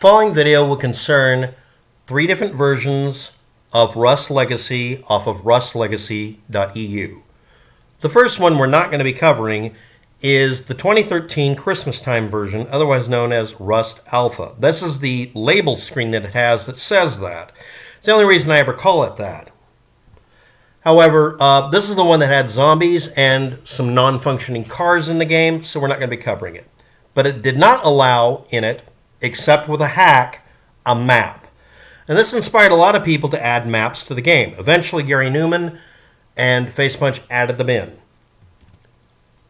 Following video will concern 3 different versions of Rust Legacy off of rustlegacy.eu. The first one we're not going to be covering is the 2013 Christmas time version, otherwise known as Rust Alpha. This is the label screen that it has that says that. It's the only reason I ever call it that. However, this is the one that had zombies and some non-functioning cars in the game, so we're not going to be covering it. But it did not allow in it, except with a hack, a map. And this inspired a lot of people to add maps to the game. Eventually, Garry Newman and facepunch added them in.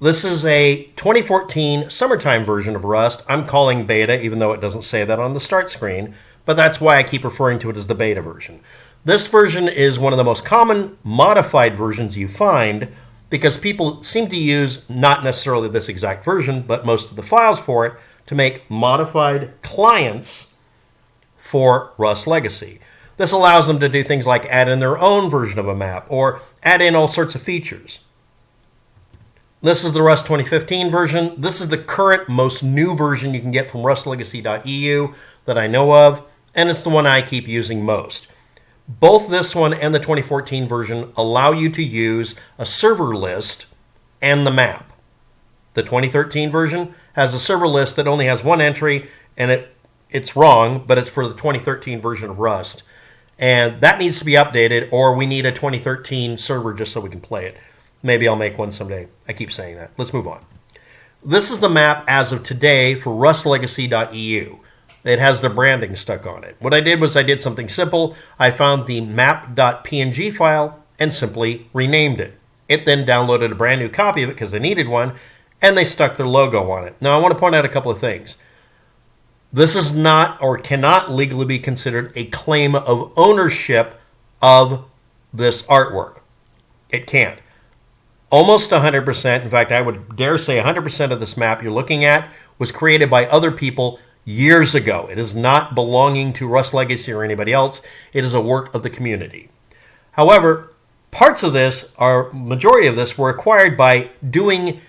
This is a 2014 summertime version of Rust. I'm calling beta, even though it doesn't say that on the start screen, but that's why I keep referring to it as the beta version. This version is one of the most common modified versions you find because people seem to use not necessarily this exact version, but most of the files for it to make modified clients for Rust Legacy. This allows them to do things like add in their own version of a map or add in all sorts of features. This is the Rust 2015 version. This is the current, most new version you can get from rustlegacy.eu that I know of, and it's the one I keep using most. Both this one and the 2014 version allow you to use a server list and the map. The 2013 version has a server list that only has one entry, and it's wrong, but it's for the 2013 version of Rust. And that needs to be updated, or we need a 2013 server just so we can play it. Maybe I'll make one someday. I keep saying that. Let's move on. This is the map as of today for rustlegacy.eu. It has the branding stuck on it. What I did was I did something simple. I found the map.png file and simply renamed it. It then downloaded a brand new copy of it because they needed one, and they stuck their logo on it. Now, I want to point out a couple of things. This is not or cannot legally be considered a claim of ownership of this artwork. It can't. Almost 100%, in fact, I would dare say 100% of this map you're looking at was created by other people years ago. It is not belonging to Rust Legacy or anybody else. It is a work of the community. However, parts of this, or majority of this, were acquired by doing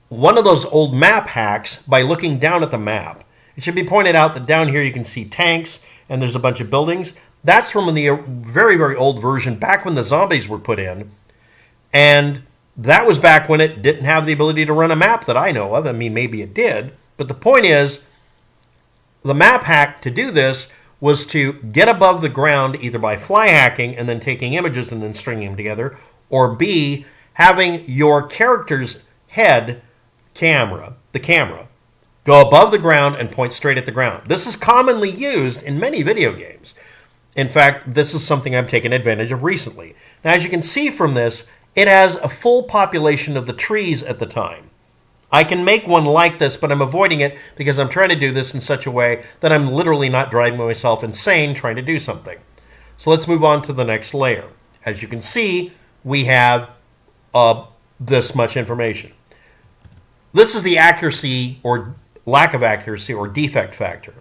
one of those old map hacks by looking down at the map. It should be pointed out that down here you can see tanks and there's a bunch of buildings. That's from the very, very old version, back when the zombies were put in. And that was back when it didn't have the ability to run a map that I know of. I mean, maybe it did. But the point is, the map hack to do this was to get above the ground either by fly hacking and then taking images and then stringing them together, or B, having your character's head the camera, go above the ground and point straight at the ground. This is commonly used in many video games. In fact, this is something I've taken advantage of recently. Now, as you can see from this, it has a full population of the trees at the time. I can make one like this, but I'm avoiding it because I'm trying to do this in such a way that I'm literally not driving myself insane trying to do something. So let's move on to the next layer. As you can see, we have this much information. This is the accuracy or lack of accuracy or defect factor.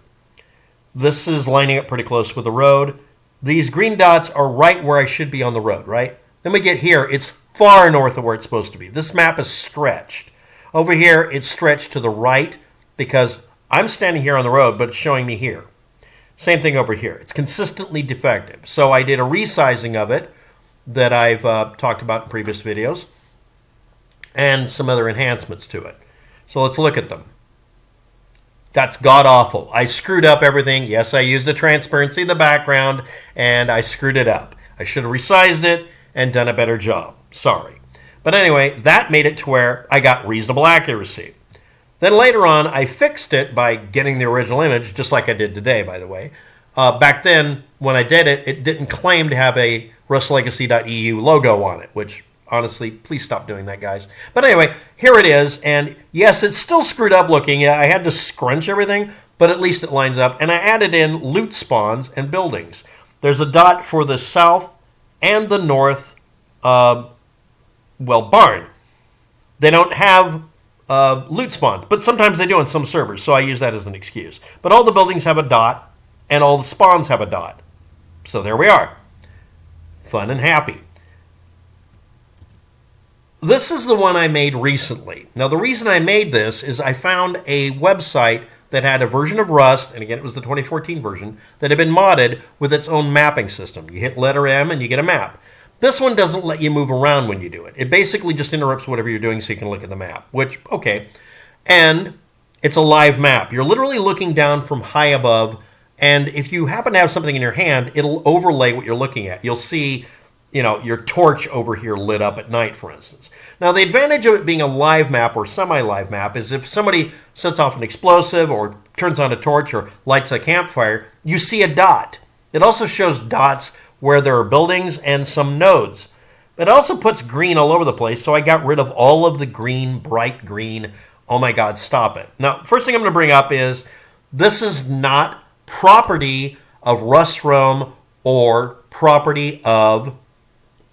This is lining up pretty close with the road. These green dots are right where I should be on the road, right? Then we get here, it's far north of where it's supposed to be. This map is stretched. Over here, it's stretched to the right because I'm standing here on the road, but it's showing me here. Same thing over here. It's consistently defective. So I did a resizing of it that I've talked about in previous videos and some other enhancements to it. So let's look at them. That's god-awful. I screwed up everything. Yes, I used the transparency in the background, and I screwed it up. I should have resized it and done a better job. Sorry. But anyway, that made it to where I got reasonable accuracy. Then later on, I fixed it by getting the original image, just like I did today, by the way. Back then, when I did it, it didn't claim to have a rustlegacy.eu logo on it, which, honestly, please stop doing that, guys. But anyway, here it is, and yes, it's still screwed up looking. I had to scrunch everything, but at least it lines up. And I added in loot spawns and buildings. There's a dot for the south and the north, barn. They don't have loot spawns, but sometimes they do on some servers, so I use that as an excuse. But all the buildings have a dot, and all the spawns have a dot. So there we are. Fun and happy. This is the one I made recently. Now, the reason I made this is I found a website that had a version of Rust, and again it was the 2014 version, that had been modded with its own mapping system. You hit letter M and you get a map. This one doesn't let you move around when you do it. It basically just interrupts whatever you're doing so you can look at the map, which, okay. And it's a live map. You're literally looking down from high above, and if you happen to have something in your hand, it'll overlay what you're looking at. You'll see, your torch over here lit up at night, for instance. Now, the advantage of it being a live map or semi-live map is if somebody sets off an explosive or turns on a torch or lights a campfire, you see a dot. It also shows dots where there are buildings and some nodes. It also puts green all over the place, so I got rid of all of the green, bright green. Oh my God, stop it. Now, first thing I'm going to bring up is this is not property of Rust Realm or property of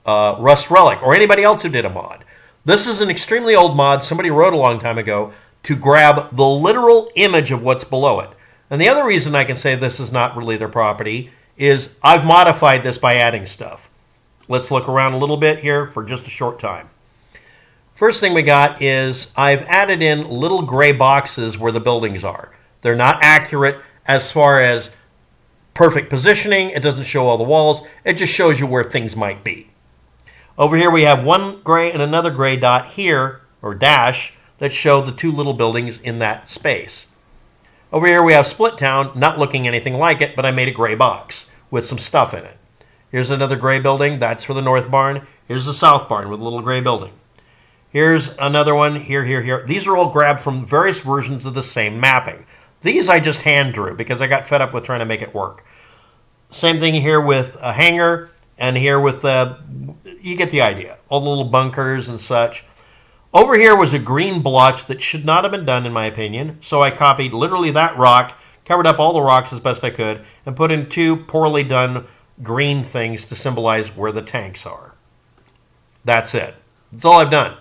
Rust Relic or anybody else who did a mod. This is an extremely old mod somebody wrote a long time ago to grab the literal image of what's below it. And the other reason I can say this is not really their property is I've modified this by adding stuff. Let's look around a little bit here for just a short time. First thing we got is I've added in little gray boxes where the buildings are. They're not accurate as far as perfect positioning. It doesn't show all the walls. It just shows you where things might be. Over here we have one gray and another gray dot here, or dash, that show the two little buildings in that space. Over here we have Split Town, not looking anything like it, but I made a gray box with some stuff in it. Here's another gray building. That's for the north barn. Here's the south barn with a little gray building. Here's another one, here. These are all grabbed from various versions of the same mapping. These I just hand drew because I got fed up with trying to make it work. Same thing here with a hangar, and here with the, you get the idea, all the little bunkers and such. Over here was a green blotch that should not have been done in my opinion, so I copied literally that rock, covered up all the rocks as best I could, and put in two poorly done green things to symbolize where the tanks are. That's it. That's all I've done.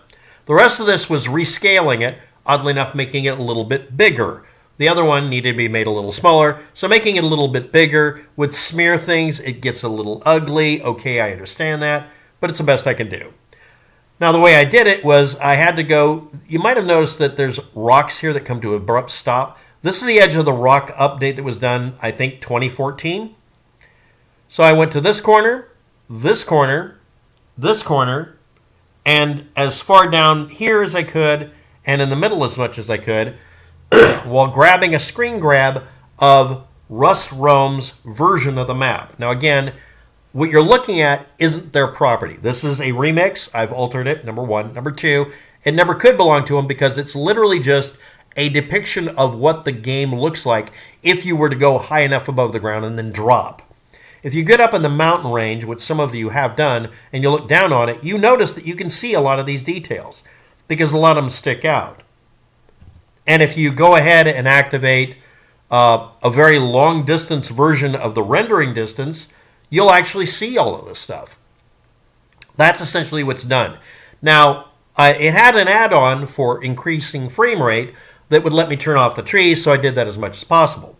The rest of this was rescaling it, oddly enough making it a little bit bigger. The other one needed to be made a little smaller, so making it a little bit bigger would smear things. It gets a little ugly. Okay, I understand that, but it's the best I can do. Now, the way I did it was I had to go, you might have noticed that there's rocks here that come to an abrupt stop. This is the edge of the rock update that was done, I think, 2014. So I went to this corner, this corner, this corner, and as far down here as I could, and in the middle as much as I could, while grabbing a screen grab of Rust Realm's version of the map. Now again, what you're looking at isn't their property. This is a remix. I've altered it, number one. Number two, it never could belong to them because it's literally just a depiction of what the game looks like if you were to go high enough above the ground and then drop. If you get up in the mountain range, which some of you have done, and you look down on it, you notice that you can see a lot of these details because a lot of them stick out. And if you go ahead and activate a very long distance version of the rendering distance, you'll actually see all of this stuff. That's essentially what's done. Now, it had an add-on for increasing frame rate that would let me turn off the trees, so I did that as much as possible.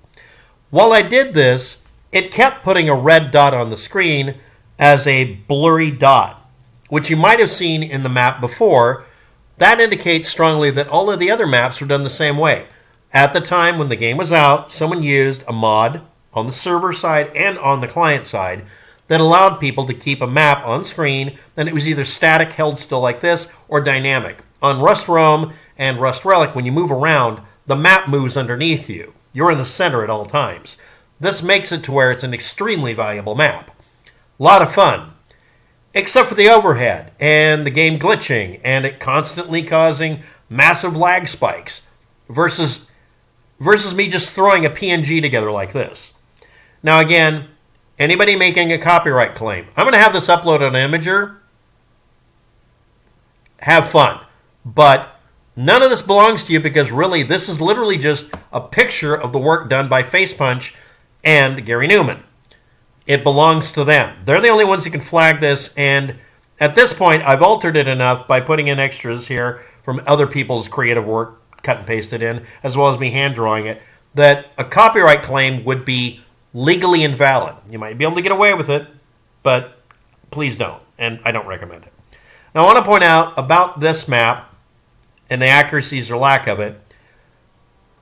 While I did this, it kept putting a red dot on the screen as a blurry dot, which you might have seen in the map before. That indicates strongly that all of the other maps were done the same way. At the time when the game was out, someone used a mod on the server side and on the client side that allowed people to keep a map on screen, and it was either static, held still like this, or dynamic. On Rust Realm and Rust Relic, when you move around, the map moves underneath you. You're in the center at all times. This makes it to where it's an extremely valuable map. A lot of fun. Except for the overhead and the game glitching and it constantly causing massive lag spikes versus me just throwing a PNG together like this. Now again, anybody making a copyright claim, I'm going to have this uploaded on Imager. Have fun. But none of this belongs to you because really this is literally just a picture of the work done by facepunch and Garry Newman. It belongs to them. They're the only ones who can flag this, and at this point, I've altered it enough by putting in extras here from other people's creative work, cut and pasted in, as well as me hand drawing it, that a copyright claim would be legally invalid. You might be able to get away with it, but please don't, and I don't recommend it. Now, I want to point out about this map and the accuracies or lack of it.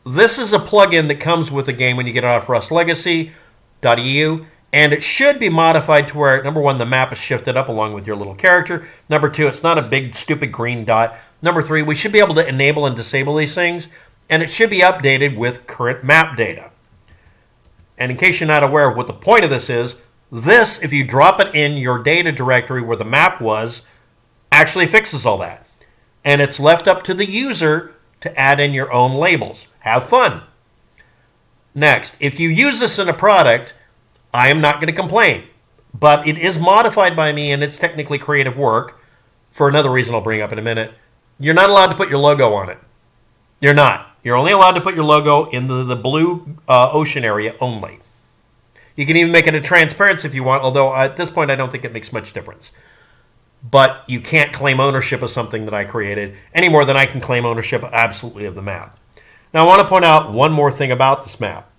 this is a plugin that comes with the game when you get it off rustlegacy.eu, and it should be modified to where, number one, the map is shifted up along with your little character. Number two, it's not a big, stupid green dot. Number three, we should be able to enable and disable these things, and it should be updated with current map data. And in case you're not aware of what the point of this is, this, if you drop it in your data directory where the map was, actually fixes all that. And it's left up to the user to add in your own labels. Have fun. Next, if you use this in a product, I am not going to complain. But it is modified by me and it's technically creative work. For another reason I'll bring up in a minute. You're not allowed to put your logo on it. You're not. You're only allowed to put your logo in the blue ocean area only. You can even make it a transparency if you want, although at this point I don't think it makes much difference. But you can't claim ownership of something that I created any more than I can claim ownership absolutely of the map. Now I want to point out one more thing about this map.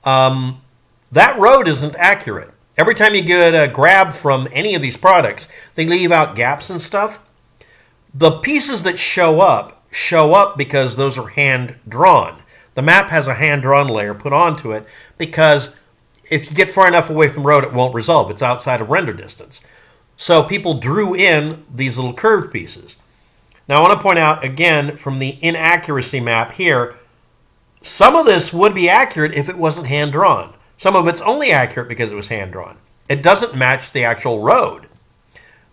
That road isn't accurate. Every time you get a grab from any of these products, they leave out gaps and stuff. The pieces that show up because those are hand-drawn. The map has a hand-drawn layer put onto it because if you get far enough away from the road, it won't resolve. It's outside of render distance. So people drew in these little curved pieces. Now I want to point out, again, from the inaccuracy map here, some of this would be accurate if it wasn't hand-drawn. Some of it's only accurate because it was hand-drawn. It doesn't match the actual road.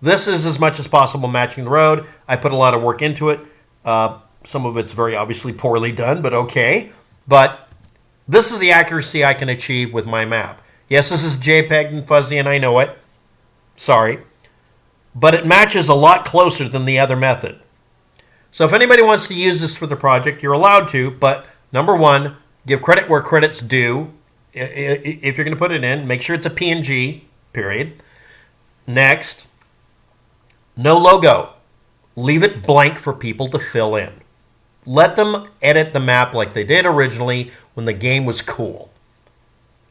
This is as much as possible matching the road. I put a lot of work into it. Some of it's very obviously poorly done, but okay. But this is the accuracy I can achieve with my map. Yes, this is JPEG and fuzzy, and I know it. Sorry. But it matches a lot closer than the other method. So if anybody wants to use this for the project, you're allowed to, but number one, give credit where credit's due. If you're going to put it in, make sure it's a PNG, period. Next, no logo. Leave it blank for people to fill in. Let them edit the map like they did originally when the game was cool.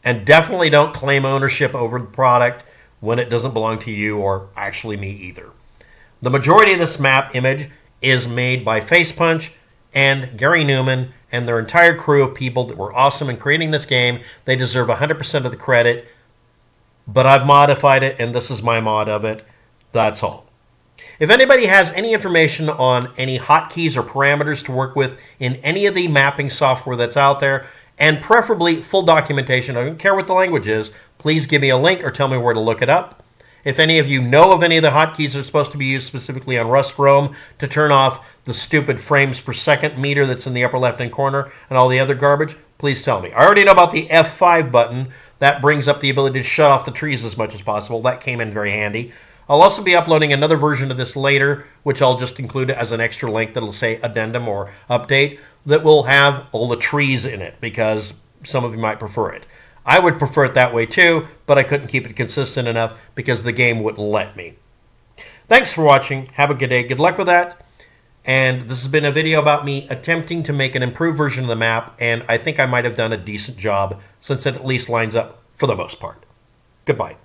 And definitely don't claim ownership over the product when it doesn't belong to you or actually me either. The majority of this map image is made by Facepunch and Garry Newman and their entire crew of people that were awesome in creating this game. They deserve 100% of the credit, but I've modified it and this is my mod of it. That's all. If anybody has any information on any hotkeys or parameters to work with in any of the mapping software that's out there, and preferably full documentation, I don't care what the language is, please give me a link or tell me where to look it up. If any of you know of any of the hotkeys that are supposed to be used specifically on Rust Rome to turn off the stupid frames per second meter that's in the upper left-hand corner and all the other garbage, please tell me. I already know about the F5 button. That brings up the ability to shut off the trees as much as possible. That came in very handy. I'll also be uploading another version of this later, which I'll just include as an extra link that'll say addendum or update, that will have all the trees in it, because some of you might prefer it. I would prefer it that way too, but I couldn't keep it consistent enough because the game wouldn't let me. Thanks for watching. Have a good day. Good luck with that. And this has been a video about me attempting to make an improved version of the map, and I think I might have done a decent job since it at least lines up for the most part. Goodbye.